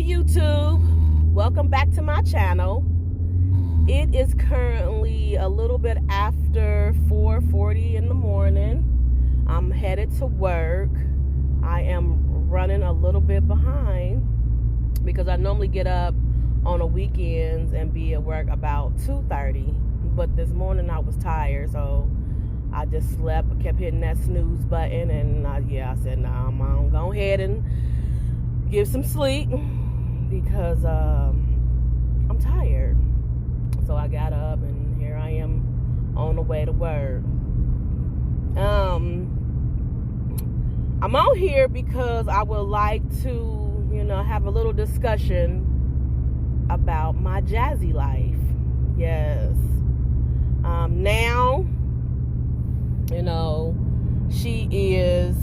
Hi YouTube, welcome back to my channel. It is currently a little bit after 4:40 in the morning. I'm headed to work. I am running a little bit behind because I normally get up on the weekends and be at work about 2:30, but this morning I was tired, so I just slept. I kept hitting that snooze button, and I said, nah, I'm gonna go ahead and get some sleep because I'm tired. So I got up, and here I am on the way to work. I'm on here because I would like to, have a little discussion about my Jazzy life. Yes. Now, she's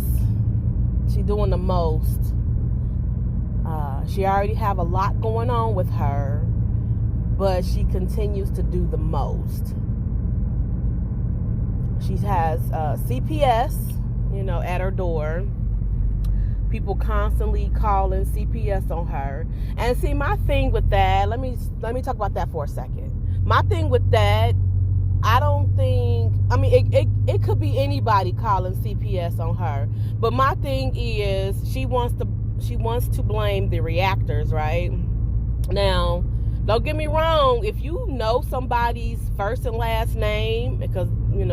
doing the most. She already have a lot going on with her, but she continues to do the most. She has CPS, at her door. People constantly calling CPS on her. And see, my thing with that, let me talk about that for a second. My thing with that, I don't think, it could be anybody calling CPS on her. But my thing is, she wants to blame the reactors, right? Now, don't get me wrong, if you know somebody's first and last name because,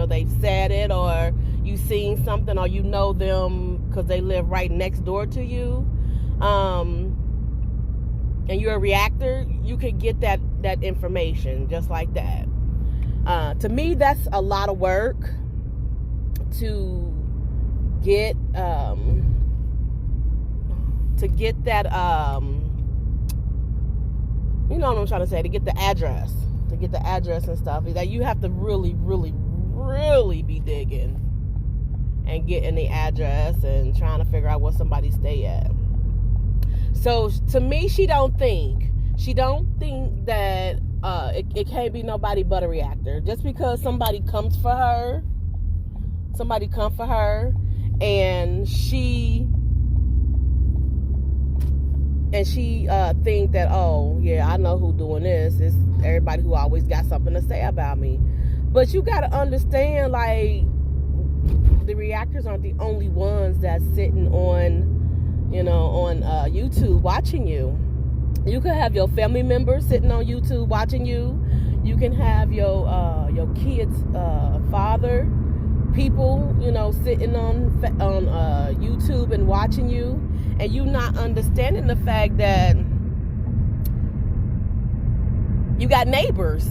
they've said it, or you've seen something, or you know them because they live right next door to you, and you're a reactor, you could get that information just like that. To me, that's a lot of work to get that, you know what I'm trying to say, to get the address and stuff. That you have to really, really, really be digging and getting the address and trying to figure out where somebody stay at. So to me, she don't think that it can't be nobody but a reactor. Just because somebody comes for her, and she think that, oh yeah, I know who doing this. It's everybody who always got something to say about me. But you got to understand, like, the reactors aren't the only ones that's sitting on YouTube watching you. You could have your family members sitting on YouTube watching you. You can have your kids' father, people, sitting on YouTube and watching you, and you not understanding the fact that you got neighbors.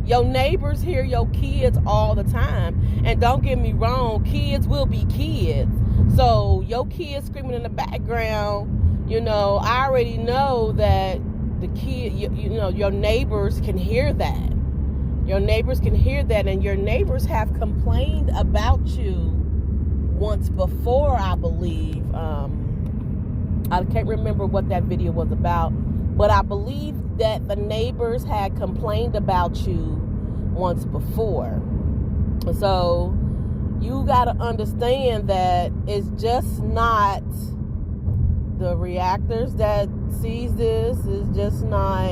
Your neighbors hear your kids all the time. And don't get me wrong, kids will be kids. So your kids screaming in the background, I already know that the kid, your neighbors can hear that. Your neighbors can hear that, and your neighbors have complained about you once before, I believe. I can't remember what that video was about, but I believe that the neighbors had complained about you once before. So you got to understand that it's just not the reactors that sees this. It's just not,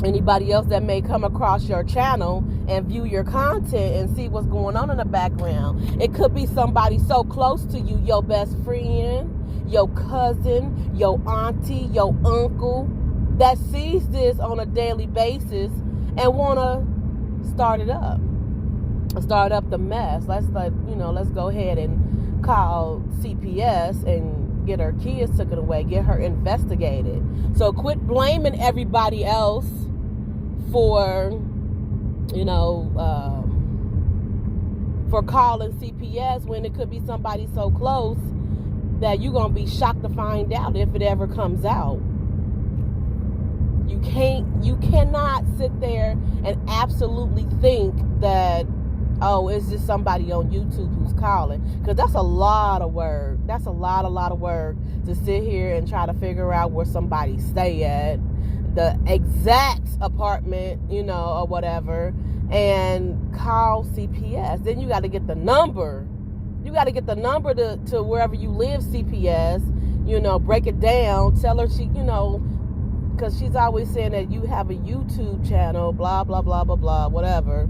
anybody else that may come across your channel and view your content and see what's going on in the background. It could be somebody so close to you, your best friend, your cousin, your auntie, your uncle, that sees this on a daily basis and want to start up the mess. Let's go ahead and call CPS and get her kids taken away, get her investigated. So quit blaming everybody else for calling CPS when it could be somebody so close that you're going to be shocked to find out if it ever comes out. You cannot sit there and absolutely think that, oh, it's just somebody on YouTube who's calling. Because that's a lot of work. That's a lot of work to sit here and try to figure out where somebody stay at, the exact apartment, or whatever, and call CPS. Then you got to get the number. You got to get the number to wherever you live, CPS. break it down. Tell her she, because she's always saying that you have a YouTube channel, blah, blah, blah, blah, blah, whatever.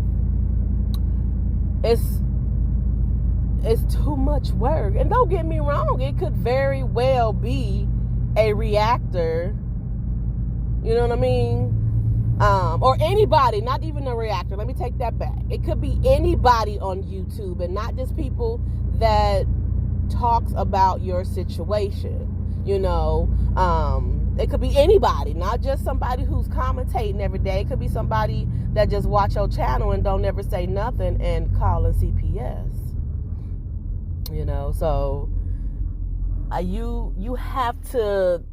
It's too much work. And don't get me wrong, it could very well be a reactor, you know what I mean? Or anybody, not even a reactor. Let me take that back. It could be anybody on YouTube, and not just people that talks about your situation. It could be anybody, not just somebody who's commentating every day. It could be somebody that just watch your channel and don't ever say nothing and calling CPS. So you have to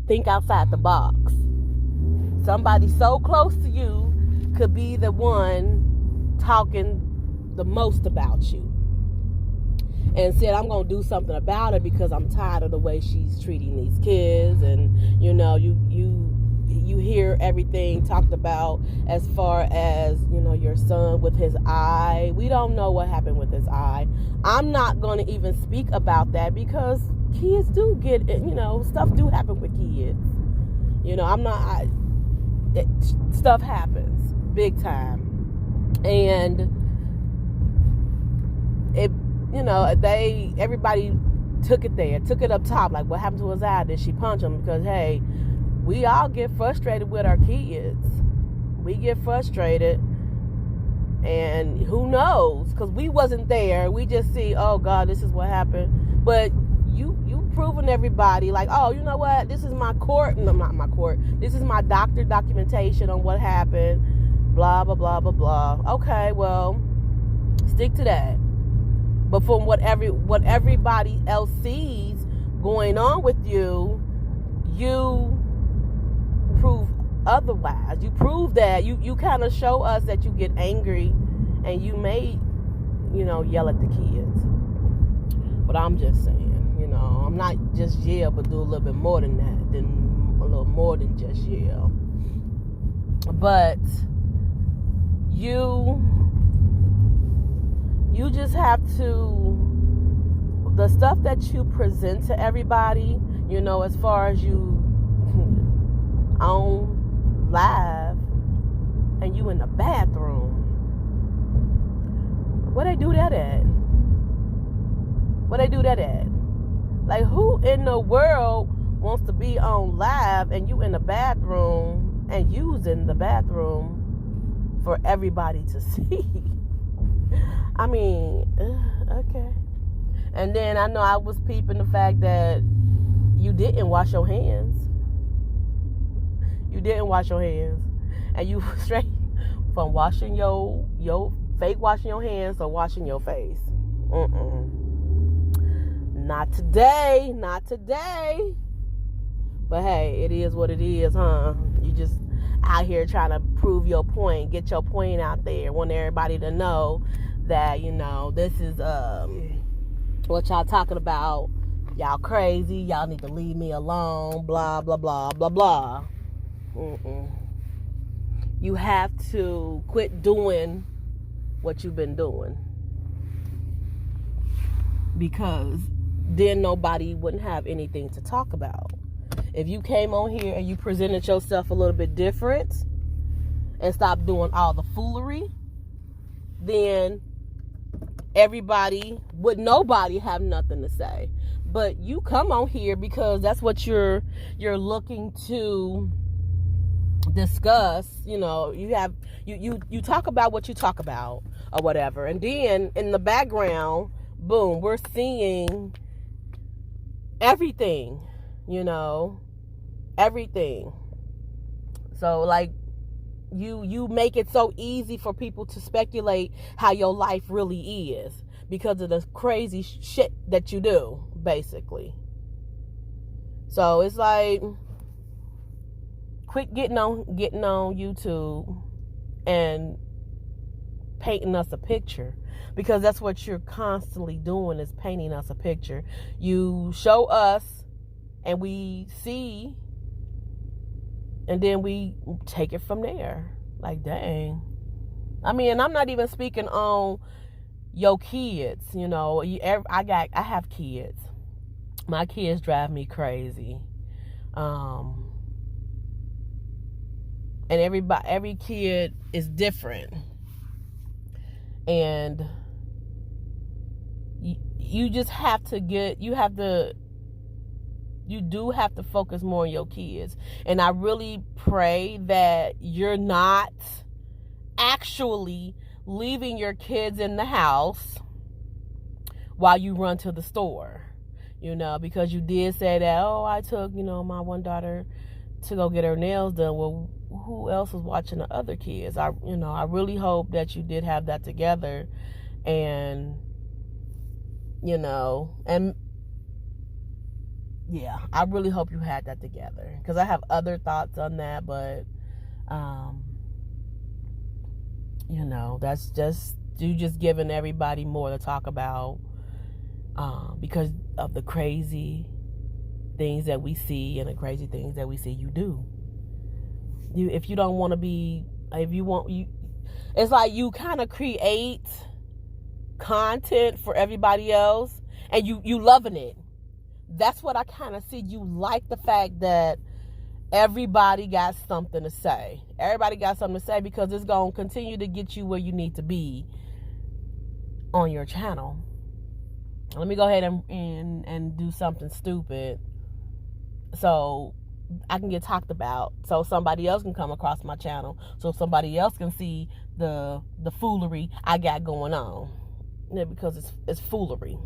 think outside the box. Somebody so close to you could be the one talking the most about you, and said, I'm going to do something about it because I'm tired of the way she's treating these kids. And you hear everything talked about as far as your son with his eye. We don't know what happened with his eye. I'm not going to even speak about that because kids do get stuff do happen with kids. Stuff happens big time, and everybody took it up top, like what happened to his eye? Did she punch him? Because hey, we all get frustrated with our kids. We get frustrated, and who knows? Because we wasn't there. We just see, oh God, this is what happened. But you proving everybody like, oh, you know what? This is my court. No, not my court. This is my doctor documentation on what happened. Blah blah blah blah blah. Okay, well, stick to that. But from what everybody else sees going on with you, you prove otherwise. You prove that you kind of show us that you get angry, and you may, yell at the kids. But I'm just saying, I'm not just yell, but do a little bit more than that, a little more than just yell. But you just have to, the stuff that you present to everybody, as far as you on live and you in the bathroom, where they do that at? Like, who in the world wants to be on live and you in the bathroom and using the bathroom for everybody to see? I mean, okay. And then I know I was peeping the fact that you didn't wash your hands. And you straight from washing your fake washing your hands or washing your face. Not today. But hey, it is what it is, huh? You just out here trying to prove your point, get your point out there, want everybody to know that, this is what y'all talking about. Y'all crazy. Y'all need to leave me alone. Blah, blah, blah, blah, blah. You have to quit doing what you've been doing, because then nobody wouldn't have anything to talk about. If you came on here and you presented yourself a little bit different and stopped doing all the foolery, then nobody have nothing to say. But you come on here because that's what you're looking to discuss. You talk about what you talk about or whatever, and then in the background, boom, we're seeing everything, everything. So like you make it so easy for people to speculate how your life really is because of the crazy shit that you do, basically. So it's like, quit getting on YouTube and painting us a picture, because that's what you're constantly doing, is painting us a picture. You show us and we see, and then we take it from there. Like, dang. I mean, I'm not even speaking on your kids, I have kids. My kids drive me crazy. And every kid is different. And you just have to you do have to focus more on your kids. And I really pray that you're not actually leaving your kids in the house while you run to the store, because you did say that, oh, I took, my one daughter to go get her nails done. Well, who else was watching the other kids? I really hope that you did have that together, and and yeah, I really hope you had that together, because I have other thoughts on that, but that's just giving everybody more to talk about, because of the crazy things that we see and the crazy things that we see you do. If you don't want to be, if you want, it's like you kind of create content for everybody else, and you loving it. That's what I kind of see. You like the fact that everybody got something to say. Everybody got something to say, because it's going to continue to get you where you need to be on your channel. Let me go ahead and do something stupid so I can get talked about, so somebody else can come across my channel, so somebody else can see the foolery I got going on. Because it's foolery.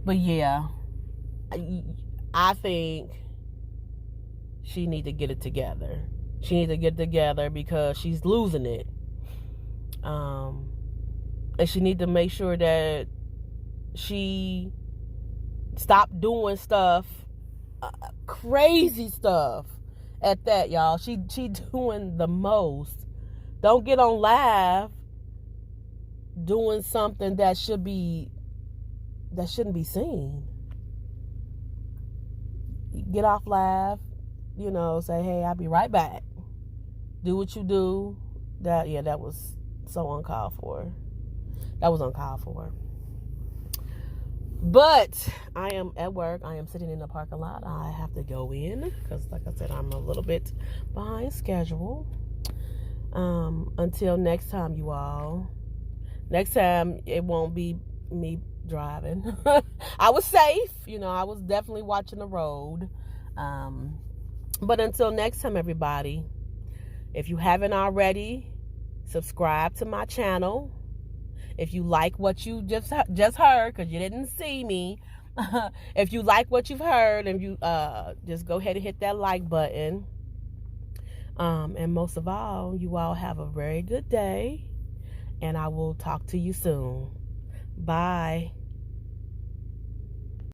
But yeah, I think she need to get it together. She needs to get it together, because she's losing it. And she need to make sure that she stop doing stuff, crazy stuff at that, y'all. She doing the most. Don't get on live doing something that shouldn't be seen. Get off live, say, hey, I'll be right back. Do what you do. That was so uncalled for. That was uncalled for. But I am at work. I am sitting in the parking lot. I have to go in because, like I said, I'm a little bit behind schedule. Until next time, you all. Next time, it won't be me driving. I was safe. I was definitely watching the road. But until next time, everybody, if you haven't already, subscribe to my channel. If you like what you just heard, because you didn't see me, if you like what you've heard, and you just go ahead and hit that like button. And most of all, you all have a very good day, and I will talk to you soon. Bye.